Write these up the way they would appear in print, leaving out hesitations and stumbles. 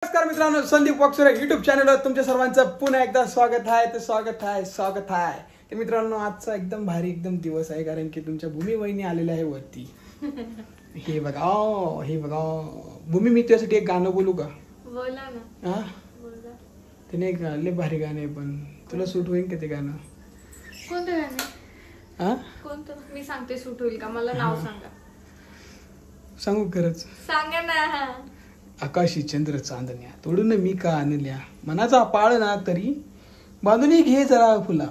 नमस्कार मित्रांनो, संदीप वाकसुरे युट्यूब चॅनलवर तुमच्या सर्वांचं पुन्हा एकदा स्वागत आहे. तर मित्रांनो, आजचा एकदम भारी एकदम दिवस आहे, कारण की तुमच्या भूमी वहिनी आलेल्या आहे वरती. हे बघा भूमी, मी तुझ्यासाठी एक गाणं बोलू का? बोला ना. हा, बोला. त्याने एक लय भारी गाणं आहे, पण तुला सूट होईल का ते गाणं? कोणतं गाणं? हा, कोणतं? मी सांगते सूट होईल का? मला नाव सांगा. सांगू खरंच? सांगा ना. आकाशी चंद्र चांदण्या तोडून मी का आणल्या, मनाचा पाळ ना तरी बांधून घे जरा फुला.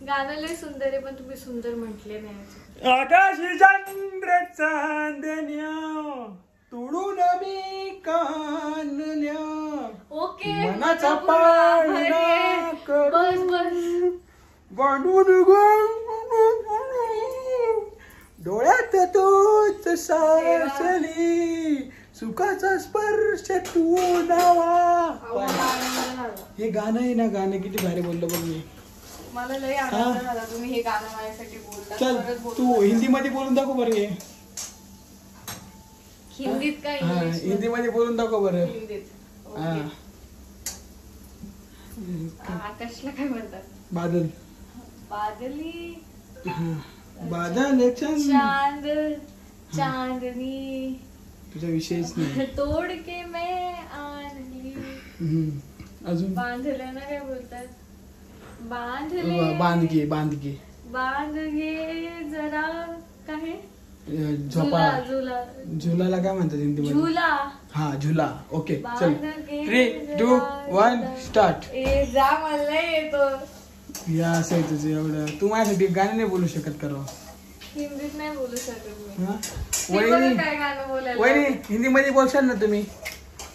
गाणं लय सुंदर आहे, पण तुम्ही सुंदर म्हटले नाही. आकाशी चंद्र चांदण्या तोडून मी का आणल्या, ओके. मनाचा पाळ ना बस बस. बांधून डोळ्यात तूच सासली, सुखाचा स्पर्श तू नावा. हे गाणं आहे ना, गाणं किती भारी बोललो बघ मी. मला लय आनंद झाला तुम्ही हे गाणं माझ्यासाठी बोलता. चल तू हिंदी मध्ये बोलून दाखव बरं. हे हिंदीत का हिंदी मध्ये बोलून दाखव बरं. हिंदीत. आकाशला काय म्हणतात? बादल. बादली. बादल चांद चांदनी तुझा विषयच नाही. तोड के मैं आणली. अजून बांधलं ना, काय बोलतात? बांधले. बांध घे जरा. काय? झोपा. झुला. झुलाला काय म्हणतात हिंदी मध्ये? झुला. हा, झुला. ओके चल, 3, 2, 1 स्टार्ट. जा, मला येतो. या असं आहे तुझं एवढं. तू माझ्यासाठी गाणं नाही बोलू शकत का? हिंदीत नाही बोलू शकत मी. वहिनी, काय गाणं बोलायला? वहिनी हिंदी मध्ये बोलशाल ना तुम्ही?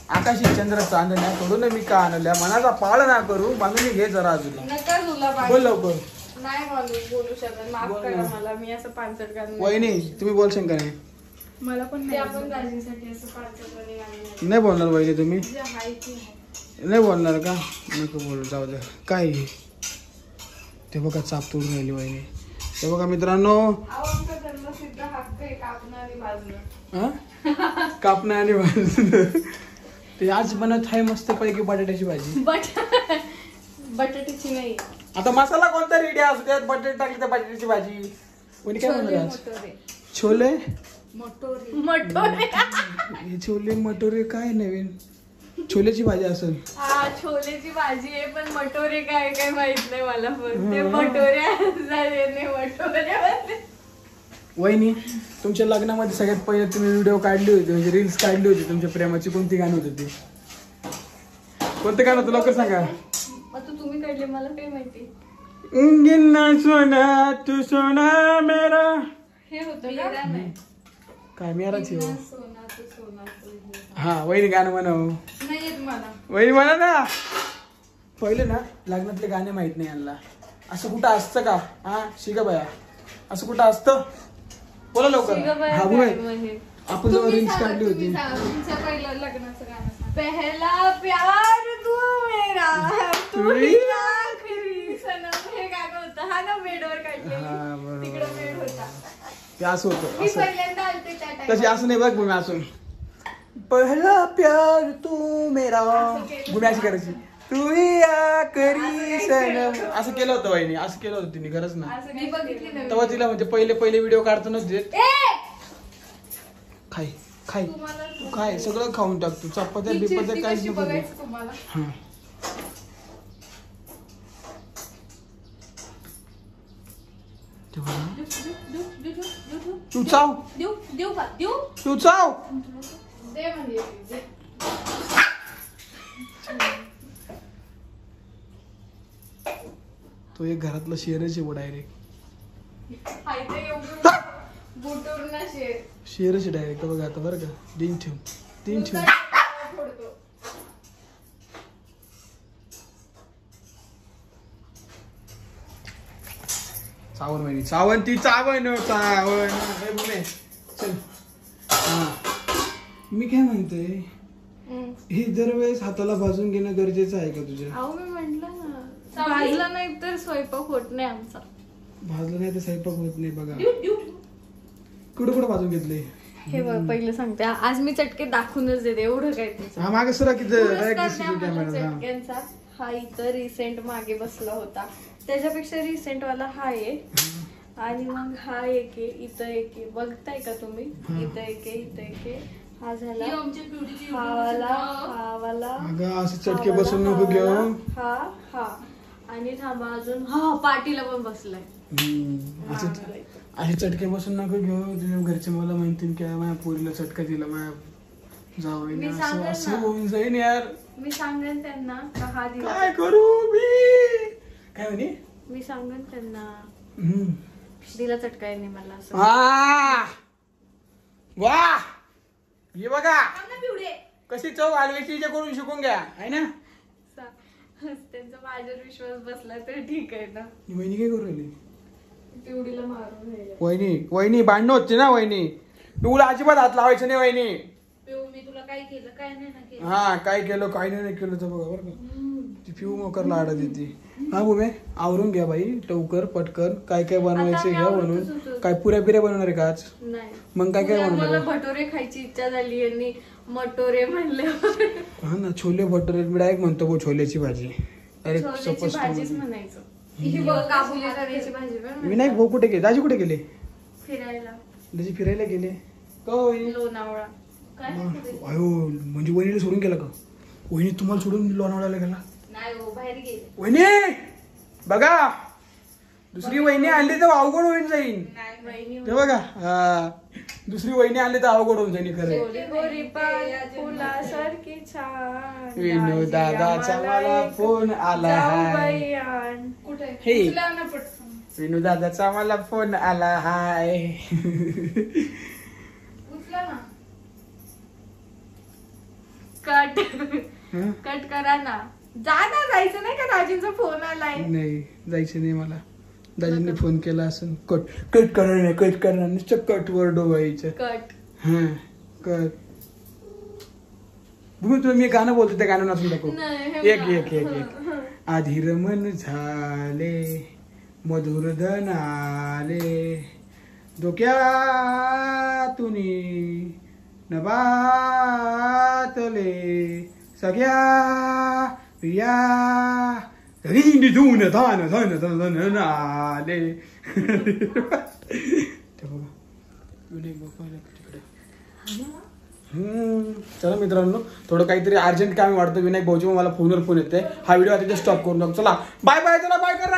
आकाशी चंद्र चांदण्या तोडून मी का आणल्या, मनाचा पाळ ना करू बांधून घे जरा अजून. नका झुला. बोल लवकर. नाही बोलू शकत. माफ करा मला, मी असं पांचट गाणं. वहिनी तुम्ही बोलशाल का नाही? मला पण नाही. आपण दाजीसाठी असं पांचटपणे गाणं नाही बोलणार वहिनी तुम्ही? जे आहे की आहे. नाही बोलणार का? नको बोलू, जाऊ दे. काय हे? ते बघा चाप तोडून राहिली वहिनी. ते बघा मित्रांनो, आमचा जन्मसिद्ध हक्क आहे कापणं आणि भाजणं. कापणं आणि भाजणं. ते आज बनत आहे मस्त पैकी बटाट्याची भाजी. बटाट्याची नाही. आता मसाला कोणता रेडी असू द्यात, बटाटे टाकले तर बटाट्याची भाजी. कोणी काय म्हणत आज? छोले मटोरे. हे छोले मटोरे काय नवीन? छोलेची भाजी असेल. हा, छोलेची भाजी आहे, पण मटोरे काय माहित नाही मला. पण ते मटोरे वहिनी, तुमच्या लग्नामध्ये सगळ्यात पहिले तुम्ही व्हिडिओ काढली होती, म्हणजे रील्स काढली होती तुमच्या प्रेमाची. कोणती गाणं होतं ते? कोणतं गाणं होतं लवकर सांगा. तुम्ही काढले, मला काय माहिती. गिन्ना सोना तू सोना मेरा. हे होतं का? काय मेराची हो? सोना तू सोना तू. हा, वहिनी गाणं म्हणाव. नाही येत मला. वहिनी म्हणा ना. पहिले ना लग्नातले गाणे माहित नाही यांना. असं कुठं असतं का? हा, शिगा बाया, असं कुठं असतं? बोला लवकर. हा बोल. आपण जेव्हा रील्स काढली होती. तुमचं पहिलं लग्नाचं गाणं. पहला प्यार तू मेरा, तू ही आखरी सनम. हे गाणं होतं. हा ना, मेडवर काढले. तिकडं मेड होता. ते असं होतं. मी पहिल्यांदा आलते त्या टाइम. तशी असं नाही बघ भूमी. असून पहला प्यार तू मेरा, भूमी अशी करायची. तू ही आखरी सनम. असं केलं होतं वहिनी, असं केलं होतं तिने. खरंच ना. मी बघितली ना तेव्हा तिला म्हणजे पहिले व्हिडिओ काढतो नव्हते. खाय तू काय सगळं खाऊन टाक तू. चपात्या बिपात्या काहीच नको. हा, तू चाव. तू चाव. तो एक घरातला शेरच आहे डायरेक्ट. शेरच डायरेक्ट. बघा आता बरं का. तीन ठेव. चावण वहिनी, चावण ती चावण. चल. हा, मी काय म्हणतोय, हे दरवेळेस हाताला भाजून घेणं गरजेचं आहे का तुझ्या? अहो, मी म्हंटल ना, भाजला नाही तर स्वयंपाक होत नाही आमचा. भाजलं नाही तर स्वयंपाक होत नाही. बघा कुठं भाजून घेतले. हे बघ पहिलं सांगते आज मी चटके दाखवूनच देते एवढं काय त्याचं. हा मागे सुरा किती पुरस्कार direct द्या दिसतो मला कॅमेरा. चटक्यांचा. हा इथं रिसेंट मागे बसला होता त्याच्यापेक्षा रिसेंट वाला हा आहे आणि मग हा एक आहे इथं एक आहे बघताय का तुम्ही इथं एक आहे इथं एक आहे हा झाला हा वाला अगं असे चटके बसून नको घेऊ. हा आणि थांबा अजून हा पाटीला पण बसलाय. असे चटके बसून नको घेऊ. तुझ्या घरचे मला म्हणतील की माझ्या पोरीला चटका दिला माझ्या जावईने. असं होऊन जाईन यार. मी सांगेन त्यांना का हा दिला. काय करू मी. काय म्हणे मी सांगेन त्यांना दिला चटका यांनी मला असं. वा हे बघा कशी चव हलव्याची करून शिकून घ्या आहे ना. त्यांचा माझ्यावर विश्वास बसला तर ठीक आहे ना. वहिनी काय करू राहिली. पिवडीला मारून राहिलं. वहिनी भांडण होते ना वहिनी. पिवळा अजिबात हात लावायचं नाही वहिनी. मी तुला काय केलं काय नाही ना केलं. हा काय केलं काय नाही केलं तर बघा बरं का. ती पिऊ मोकरला आडा देते. हा बुमे आवरून घ्या बाई टवकर पटकन. काय काय बनवायचं घ्या बनवून. काय पुऱ्या बिऱ्या बनवणार आहे का आज. नाही मग काय काय बनवणार मला भटोरे खायची इच्छा झाली आणि मटोरे म्हणले. हा ना छोले भटोरे मी डायरेक्ट म्हणतो भाऊ छोल्याची भाजी. छोल्याची भाजीच म्हणायचं. ही बघ काबुली करायची भाजी पण. विनायक भाऊ कुठे गेले. दाजी कुठे गेले. फिरायला. दाजी फिरायला गेले का वहिनी. लोणावळा. अयो म्हणजे वहिनीला सोडून गेला का. वहिनी तुम्हाला सोडून लोणावळ्याला गेला. नाही हो बाहेर गेले. वहिनी बघा दुसरी वहिनी आणली तर अवघड होऊन जाईल. ते बघा हा दुसरी वहिनी आणली तर अवघड होऊन जाईल खरं. फुलासारखी छान विनू दादाचा मला फोन आला हाय. हे विनू दादाचा मला फोन आला हाय. उचला ना. कट करा ना. जा ना जायचं नाही का दाजींचा फोन आलाय. नाही जायचं नाही मला. दाजींनी फोन केला असं कट करणार नुसतं कट वर डोबायचं. कट हा कट. भूमी तुला मी गाणं बोलतो त्या गाणं नाचून दाखव. एक आधीर मन झाले मधुर धन आले डोक्यातून नभातले सगळ्या प्रिया रींडी धुन धन धन धन धन आले. चला मित्रांनो थोडं काहीतरी अर्जंट काम वाटतं. विनायक भाऊजी मला फोनवर फोन येते. हा व्हिडिओ आता स्टॉप करून टाकू. चला बाय बाय. चला बाय कर.